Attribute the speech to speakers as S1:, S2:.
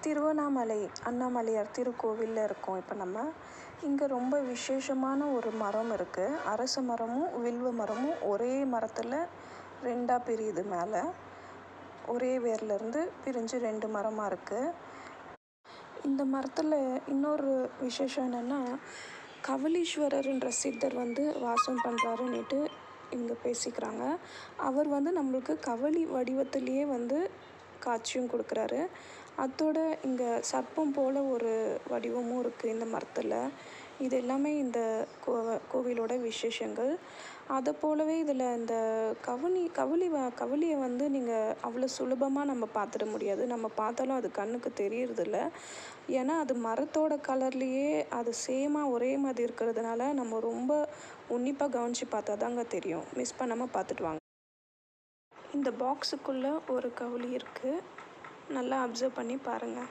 S1: திருவண்ணாமலை அண்ணாமலையார் திருக்கோவிலில் இருக்கோம் இப்போ நம்ம. இங்கே ரொம்ப விசேஷமான ஒரு மரம் இருக்குது. அரச மரமும் வில்வ மரமும் ஒரே மரத்தில் ரெண்டாக பிரியுது. மேலே ஒரே வேர்லேருந்து பிரிஞ்சு 2 மரமாக இருக்குது. இந்த மரத்தில் இன்னொரு விசேஷம் என்னென்னா, கவலீஸ்வரர்ன்ற சித்தர் வாசம் பண்ணுறாருன்னுட்டு இங்கே பேசிக்கிறாங்க. அவர் நம்மளுக்கு கவலி வடிவத்திலேயே காட்சியும் கொடுக்குறாரு. அதோட இங்கே சர்ப்பம் போல் ஒரு வடிவமும் இருக்குது இந்த மரத்தில். இது எல்லாமே இந்த கோவிலோட விசேஷங்கள். அதை போலவே இதில் இந்த கவலியை நீங்கள் அவ்வளோ சுலபமாக நம்ம பார்த்துட முடியாது. நம்ம பார்த்தாலும் அது கண்ணுக்கு தெரியறதில்ல. ஏன்னா அது மரத்தோட கலர்லேயே அது சேமாக ஒரே மாதிரி இருக்கிறதுனால நம்ம ரொம்ப உன்னிப்பாக கவனித்து பார்த்தா தாங்க தெரியும். மிஸ் பண்ணாமல் பார்த்துட்டு வாங்க. இந்த பாக்ஸுக்குள்ளே ஒரு கவுளி இருக்குது. நல்லா அப்சர்வ் பண்ணி பாருங்கள்.